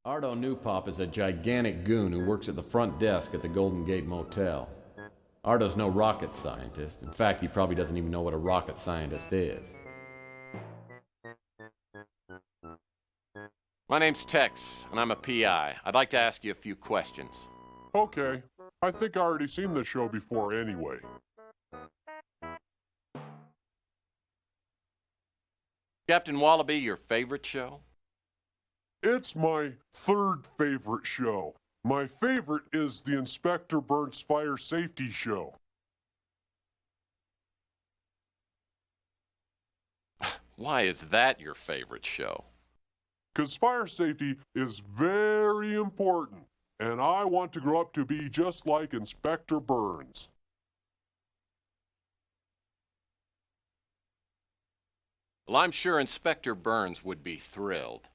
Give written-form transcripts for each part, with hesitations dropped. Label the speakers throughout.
Speaker 1: Ardo Newpop is a gigantic goon who works at the front desk at the Golden Gate Motel. Ardo's no rocket scientist. In fact, he probably doesn't even know what a rocket scientist is. My name's Tex, and I'm a PI. I'd like to ask you a few questions.
Speaker 2: Okay. I think I already seen the show before anyway.
Speaker 1: Captain Wallaby, your favorite show?
Speaker 2: It's my third favorite show. My favorite is the Inspector Burns Fire Safety Show.
Speaker 1: Why is that your favorite show?
Speaker 2: 'Cause fire safety is very important, and I want to grow up to be just like Inspector Burns.
Speaker 1: Well, I'm sure Inspector Burns would be thrilled.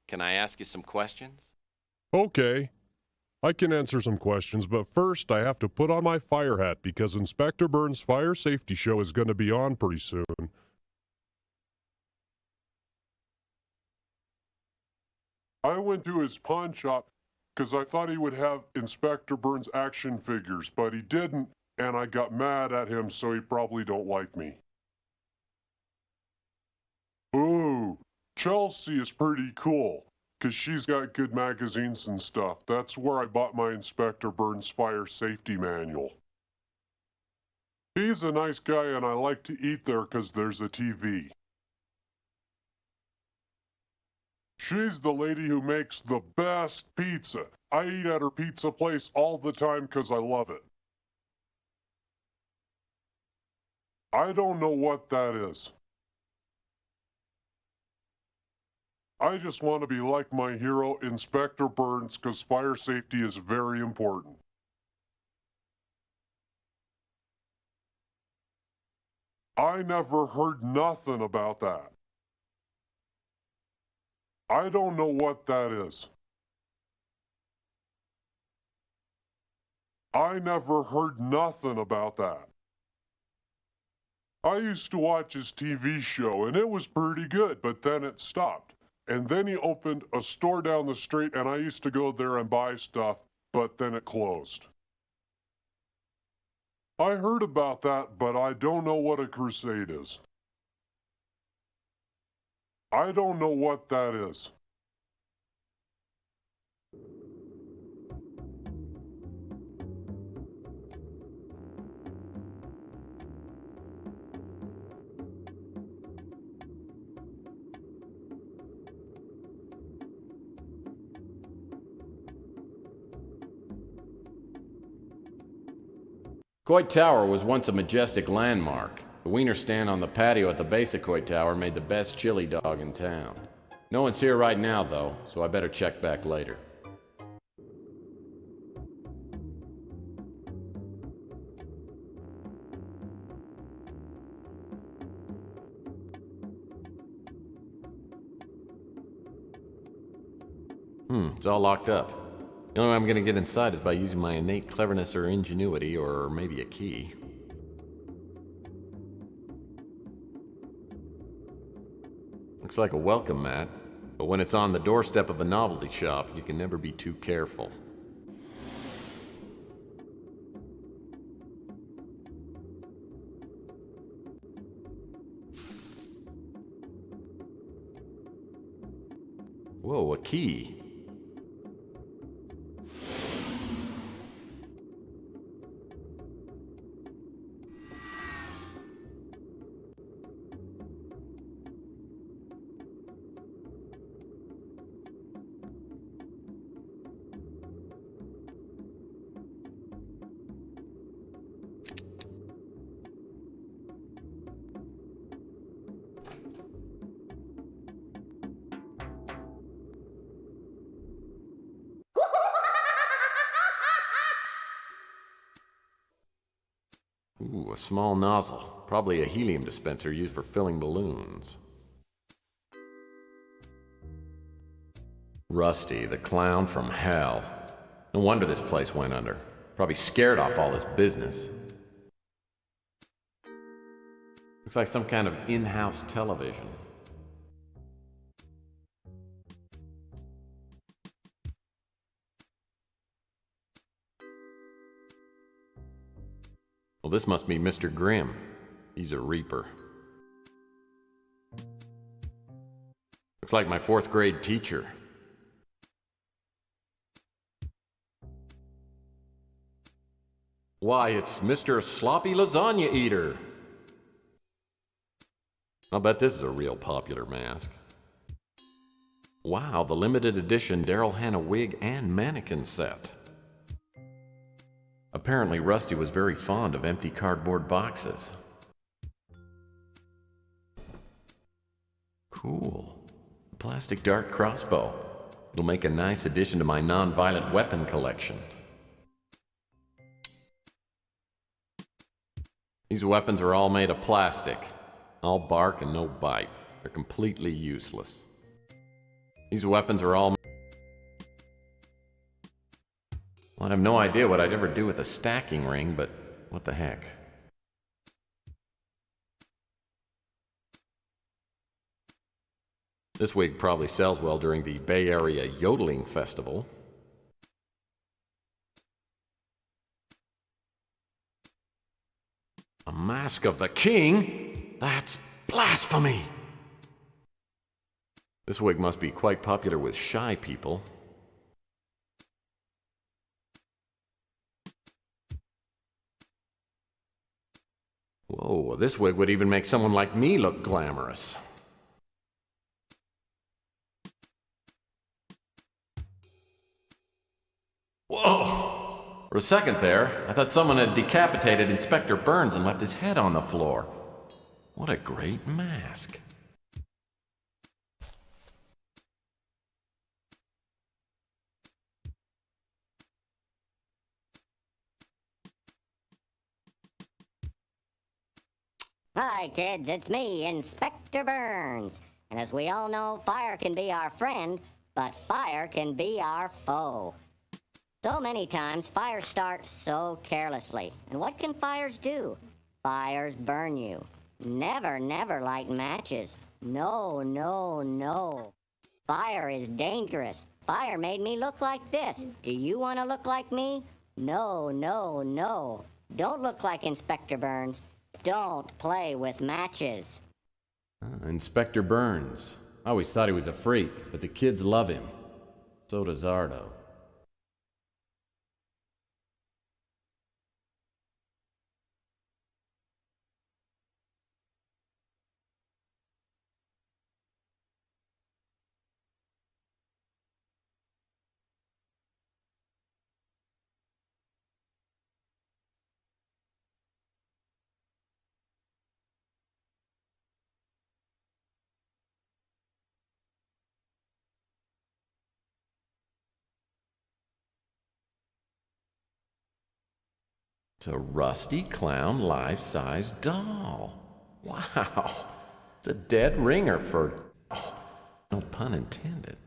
Speaker 1: Can I ask you some questions?
Speaker 2: Okay. I can answer some questions, but first I have to put on my fire hat because Inspector Burns' Fire Safety Show is going to be on pretty soon. I went to his pawn shop because I thought he would have Inspector Burns action figures, but he didn't, and I got mad at him, so he probably don't like me. Ooh, Chelsea is pretty cool, 'cause she's got good magazines and stuff. That's where I bought my Inspector Burns Fire Safety Manual. He's a nice guy, and I like to eat there 'cause there's a TV. She's the lady who makes the best pizza. I eat at her pizza place all the time 'cause I love it. I don't know what that is. I just want to be like my hero, Inspector Burns, 'cause fire safety is very important. I never heard nothing about that. I don't know what that is. I never heard nothing about that. I used to watch his TV show, and it was pretty good, but then it stopped. And then he opened a store down the street, and I used to go there and buy stuff, but then it closed. I heard about that, but I don't know what a crusade is. I don't know what that is.
Speaker 1: Coit Tower was once a majestic landmark. The wiener stand on the patio at the base of Coit Tower made the best chili dog in town. No one's here right now, though, so I better check back later. It's all locked up. The only way I'm gonna get inside is by using my innate cleverness or ingenuity, or maybe a key. Looks like a welcome mat, but when it's on the doorstep of a novelty shop, you can never be too careful. Whoa, a key. Ooh, a small nozzle. Probably a helium dispenser used for filling balloons. Rusty, the clown from hell. No wonder this place went under. Probably scared off all his business. Looks like some kind of in-house television. Well, this must be Mr. Grimm. He's a Reaper. Looks like my 4th grade teacher. Why, it's Mr. Sloppy Lasagna Eater. I'll bet this is a real popular mask. Wow, the limited edition Daryl Hannah wig and mannequin set. Apparently Rusty was very fond of empty cardboard boxes. Cool. A plastic dart crossbow. It'll make a nice addition to my non-violent weapon collection. These weapons are all made of plastic. All bark and no bite. They're completely useless. These weapons are all... Well, I have no idea what I'd ever do with a stacking ring, but what the heck. This wig probably sells well during the Bay Area Yodeling Festival. A mask of the king? That's blasphemy! This wig must be quite popular with shy people. Whoa, this wig would even make someone like me look glamorous. Whoa! For a second there, I thought someone had decapitated Inspector Burns and left his head on the floor. What a great mask.
Speaker 3: Hi, kids, it's me, Inspector Burns. And as we all know, fire can be our friend, but fire can be our foe. So many times, fires start so carelessly. And what can fires do? Fires burn you. Never, never light matches. No, no, no. Fire is dangerous. Fire made me look like this. Do you want to look like me? No, no, no. Don't look like Inspector Burns. Don't play with matches.
Speaker 1: Inspector Burns. I always thought he was a freak, but the kids love him. So does Ardo. It's a Rusty Clown life-size doll. Wow. It's a dead ringer for... Oh, no pun intended.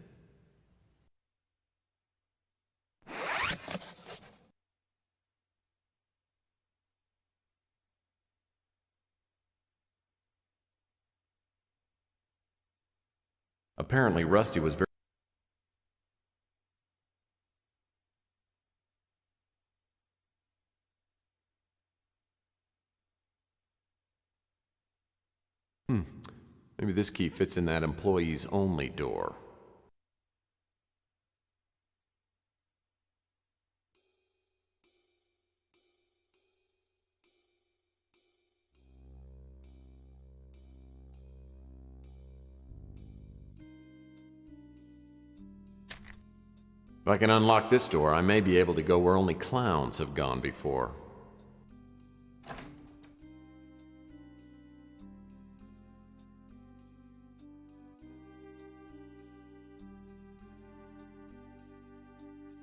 Speaker 1: Apparently Rusty was very... Maybe this key fits in that employees only door. If I can unlock this door, I may be able to go where only clowns have gone before.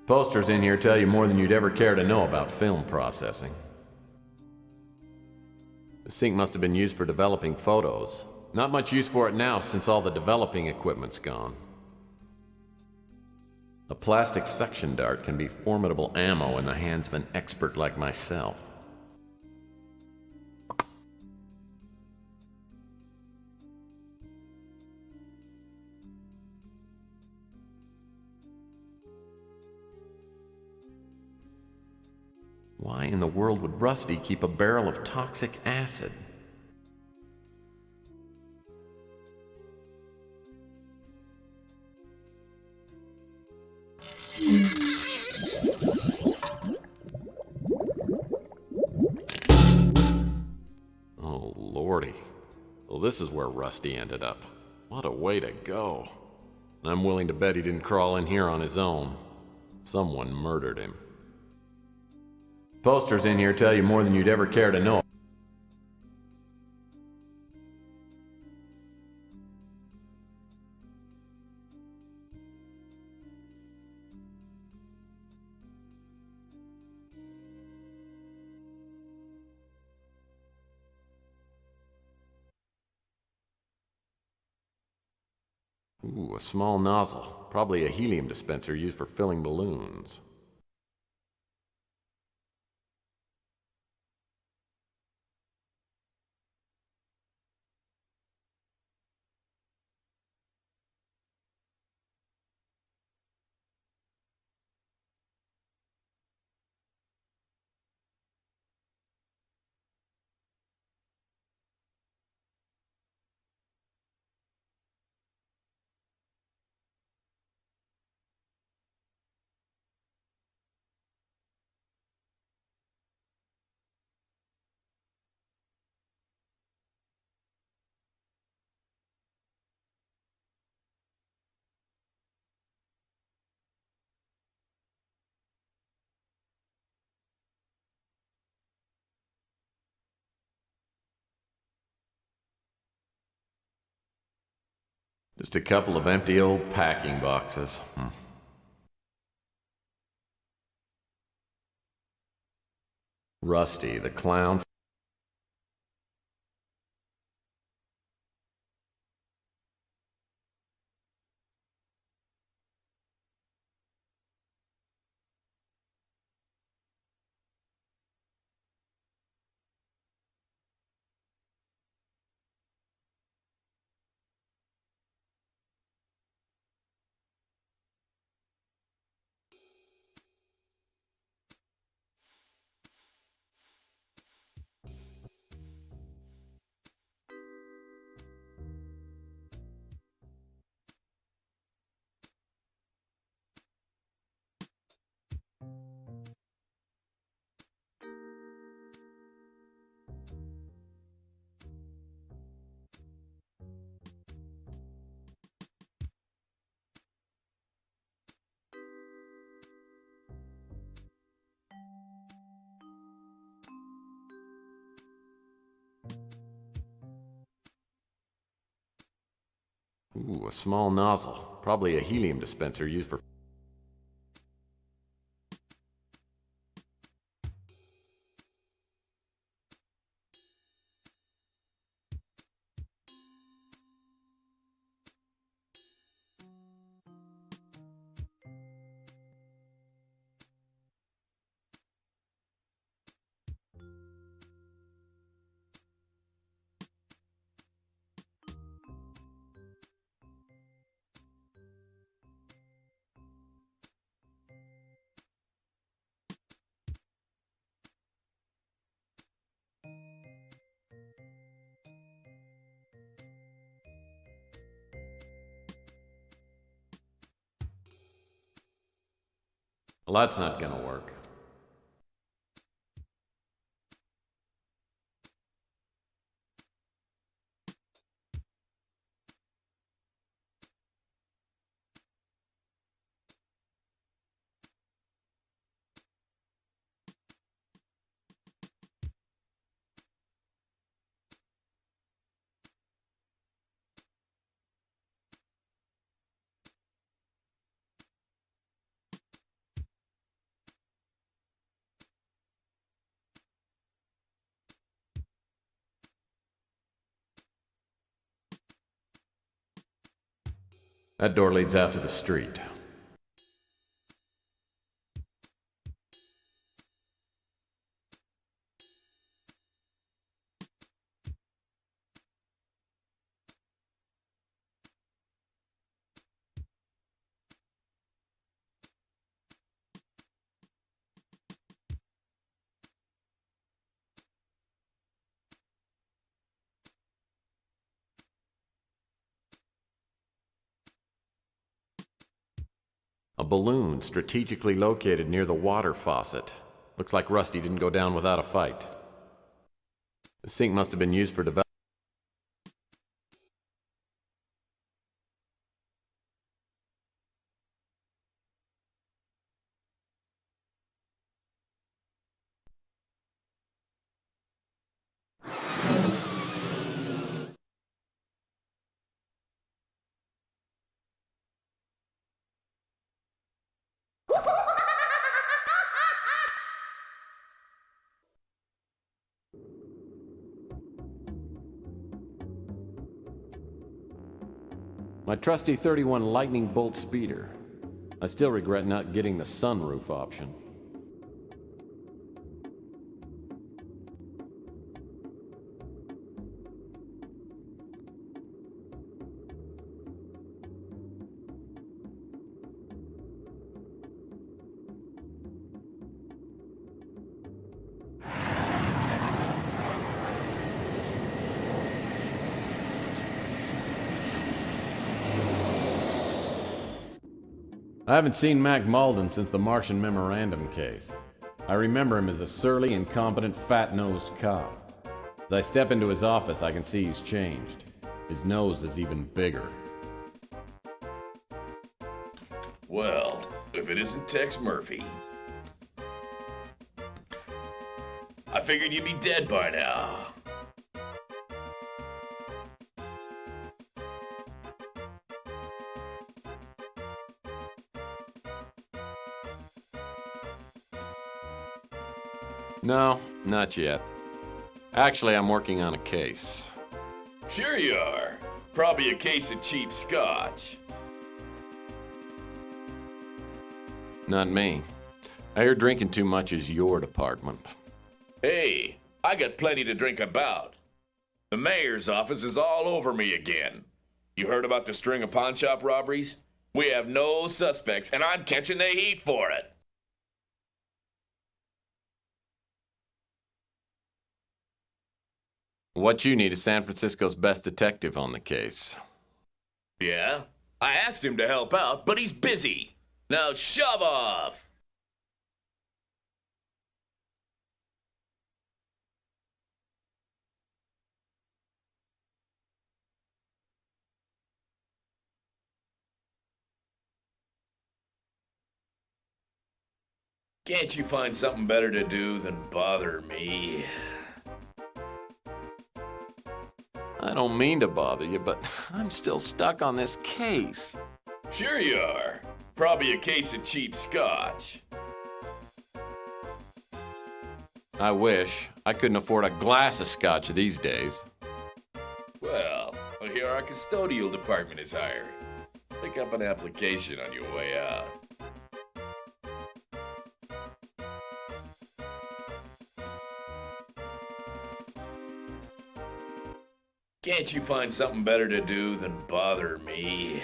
Speaker 1: Posters in here tell you more than you'd ever care to know about film processing. The sink must have been used for developing photos. Not much use for it now since all the developing equipment's gone. A plastic suction dart can be formidable ammo in the hands of an expert like myself. Why in the world would Rusty keep a barrel of toxic acid? Oh, lordy. So this is where Rusty ended up. What a way to go. I'm willing to bet he didn't crawl in here on his own. Someone murdered him. Posters in here tell you more than you'd ever care to know. Ooh, a small nozzle. Probably a helium dispenser used for filling balloons. Just a couple of empty old packing boxes. Rusty, the clown. Ooh, a small nozzle. Probably a helium dispenser used for... Well, that's not gonna work. That door leads out to the street. balloon strategically located near the water faucet. Looks like Rusty didn't go down without a fight. The sink must have been used for development. My trusty 31 Lightning Bolt speeder. I still regret not getting the sunroof option. I haven't seen Mac Malden since the Martian Memorandum case. I remember him as a surly, incompetent, fat-nosed cop. As I step into his office, I can see he's changed. His nose is even bigger.
Speaker 4: Well, if it isn't Tex Murphy. I figured you'd be dead by now.
Speaker 1: No, not yet. Actually, I'm working on a case.
Speaker 4: Sure you are. Probably a case of cheap scotch.
Speaker 1: Not me. I hear drinking too much is your department.
Speaker 4: Hey, I got plenty to drink about. The mayor's office is all over me again. You heard about the string of pawn shop robberies? We have no suspects, and I'm catching the heat for it.
Speaker 1: What you need is San Francisco's best detective on the case.
Speaker 4: Yeah? I asked him to help out, but he's busy. Now shove off! Can't you find something better to do than bother me?
Speaker 1: I don't mean to bother you, but I'm still stuck on this case.
Speaker 4: Sure you are. Probably a case of cheap scotch.
Speaker 1: I wish. I couldn't afford a glass of scotch these days.
Speaker 4: Well, here our custodial department is hiring. Pick up an application on your way out. Can't you find something better to do than bother me?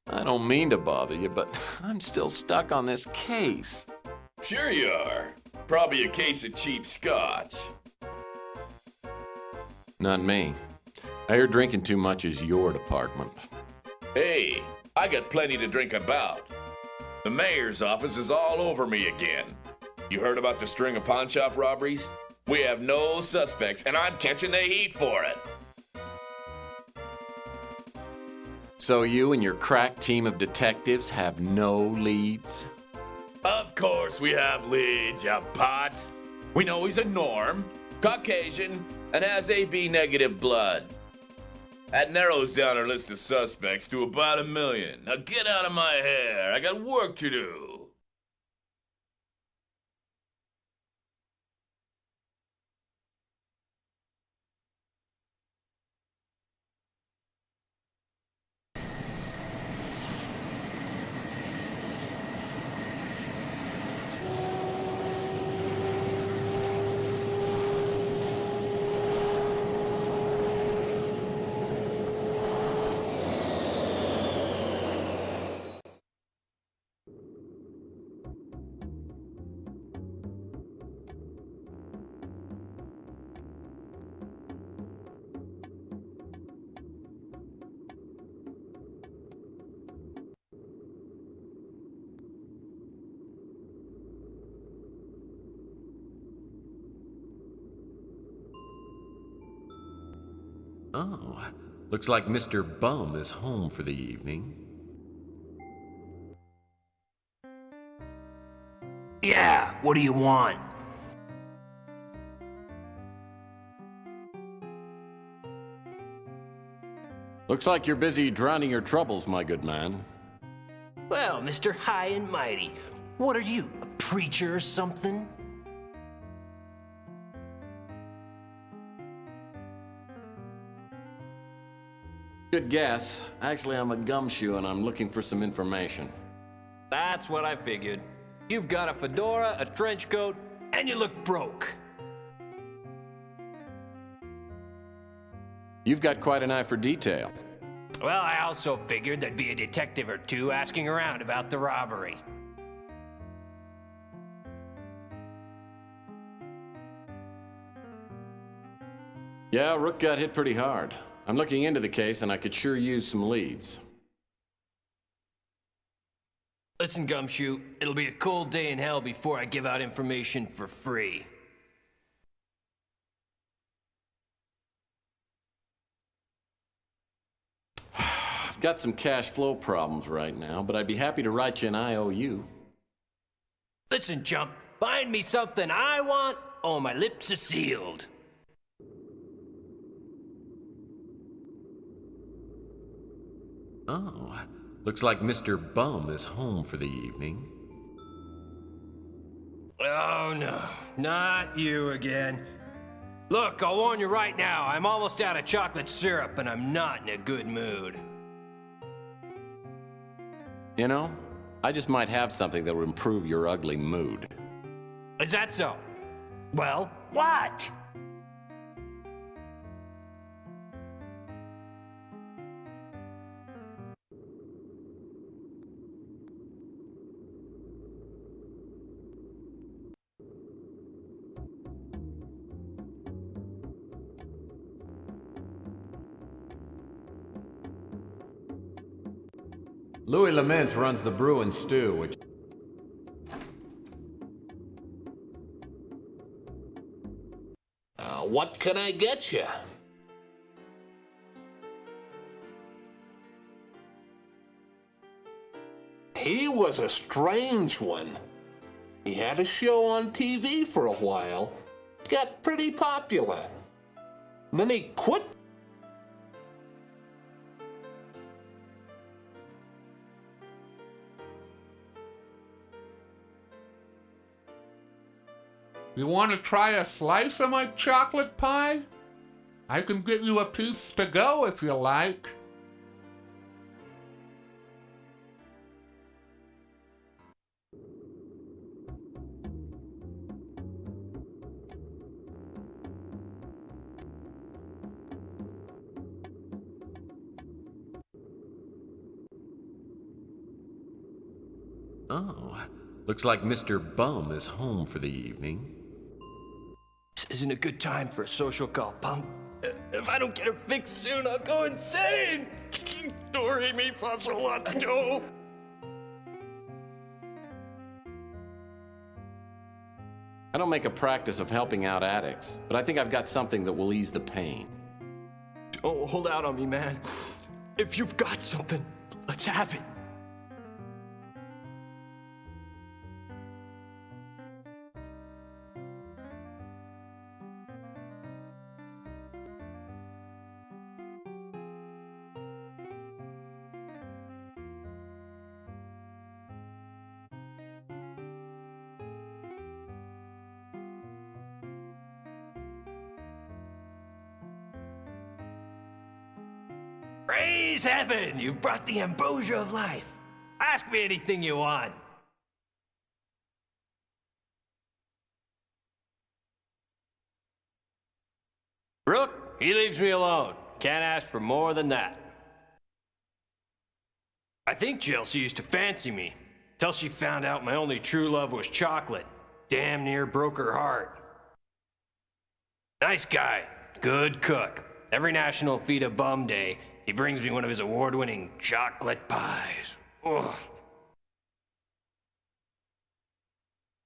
Speaker 1: I don't mean to bother you, but I'm still stuck on this case.
Speaker 4: Sure you are. Probably a case of cheap scotch.
Speaker 1: Not me. I hear drinking too much is your department.
Speaker 4: Hey, I got plenty to drink about. The mayor's office is all over me again. You heard about the string of pawn shop robberies? We have no suspects, and I'm catching the heat for it.
Speaker 1: So you and your crack team of detectives have no leads?
Speaker 4: Of course we have leads, you pots. We know he's a Norm, Caucasian, and has AB negative blood. That narrows down our list of suspects to about 1 million. Now get out of my hair. I got work to do.
Speaker 1: Oh, looks like Mr. Bum is home for the evening.
Speaker 5: Yeah, what do you want?
Speaker 1: Looks like you're busy drowning your troubles, my good man.
Speaker 5: Well, Mr. High and Mighty, what are you, a preacher or something?
Speaker 1: Good guess. Actually, I'm a gumshoe and I'm looking for some information.
Speaker 5: That's what I figured. You've got a fedora, a trench coat, and you look broke.
Speaker 1: You've got quite an eye for detail.
Speaker 5: Well, I also figured there'd be a detective or two asking around about the robbery.
Speaker 1: Yeah, Rook got hit pretty hard. I'm looking into the case and I could sure use some leads.
Speaker 5: Listen, Gumshoe, it'll be a cold day in hell before I give out information for free.
Speaker 1: I've got some cash flow problems right now, but I'd be happy to write you an IOU.
Speaker 5: Listen, chump, find me something I want, or my lips are sealed.
Speaker 1: Oh, looks like Mr. Bum is home for the evening.
Speaker 5: Oh no, not you again. Look, I'll warn you right now, I'm almost out of chocolate syrup and I'm not in a good mood.
Speaker 1: You know, I just might have something that will improve your ugly mood.
Speaker 5: Is that so? Well, what?
Speaker 1: Louis Laments runs the Brew and Stew, which...
Speaker 6: What can I get you? He was a strange one. He had a show on TV for a while. Got pretty popular. Then he quit.
Speaker 7: You want to try a slice of my chocolate pie? I can give you a piece to go if you like.
Speaker 1: Oh, looks like Mr. Bum is home for the evening.
Speaker 5: This isn't a good time for a social call, punk. If I don't get her fixed soon, I'll go insane! Dory me faço lot to do!
Speaker 1: I don't make a practice of helping out addicts, but I think I've got something that will ease the pain.
Speaker 5: Oh, hold out on me, man. If you've got something, let's have it. Praise heaven! You've brought the ambrosia of life. Ask me anything you want. Rook, he leaves me alone. Can't ask for more than that. I think Chelsea used to fancy me, till she found out my only true love was chocolate. Damn near broke her heart. Nice guy, good cook. Every National Feed a Bum Day, he brings me one of his award-winning chocolate pies. Ugh.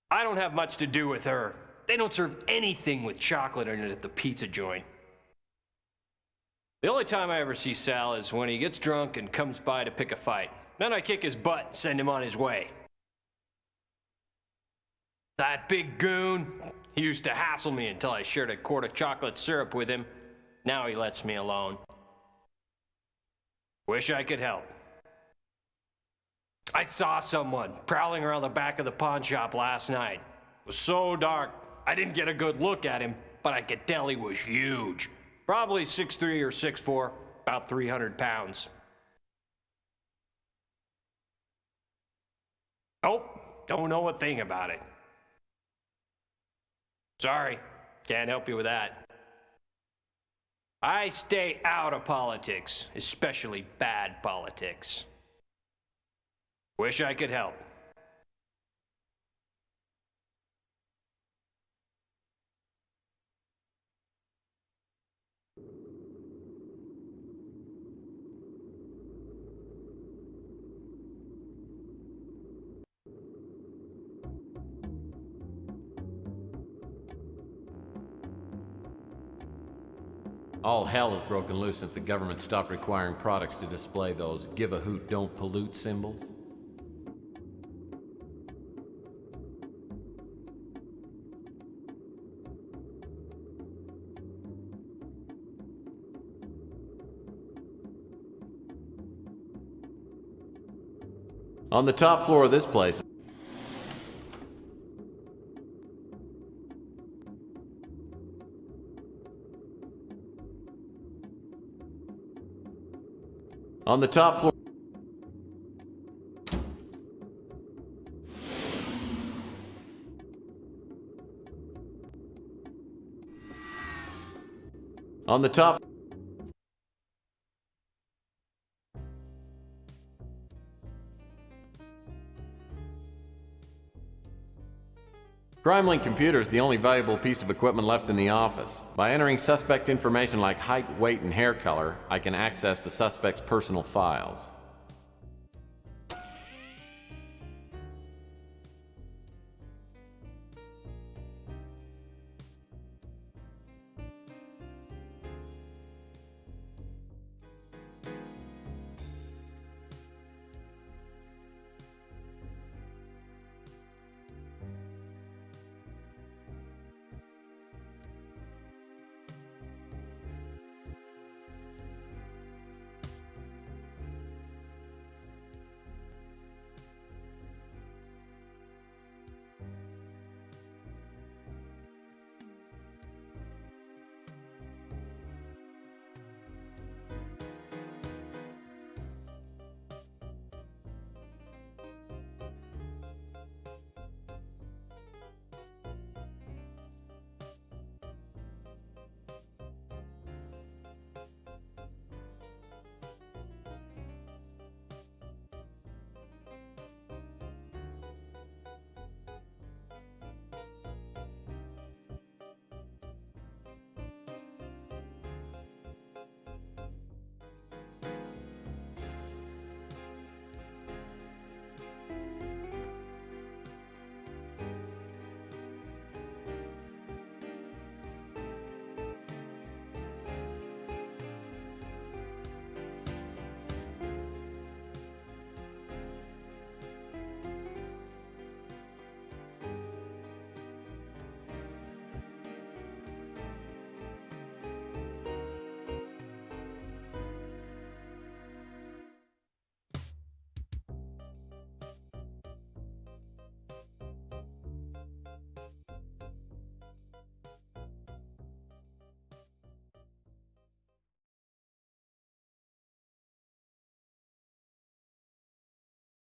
Speaker 5: I don't have much to do with her. They don't serve anything with chocolate in it at the pizza joint. The only time I ever see Sal is when he gets drunk and comes by to pick a fight. Then I kick his butt and send him on his way. That big goon, he used to hassle me until I shared a quart of chocolate syrup with him. Now he lets me alone. Wish I could help. I saw someone prowling around the back of the pawn shop last night. It was so dark, I didn't get a good look at him, but I could tell he was huge. Probably 6'3" or 6'4", about 300 pounds. Nope, don't know a thing about it. Sorry, can't help you with that. I stay out of politics, especially bad politics. Wish I could help.
Speaker 1: All hell has broken loose since the government stopped requiring products to display those give a hoot, don't pollute symbols. On the top floor of this place, on the top floor, on the top, CrimeLink computer is the only valuable piece of equipment left in the office. By entering suspect information like height, weight, and hair color, I can access the suspect's personal files.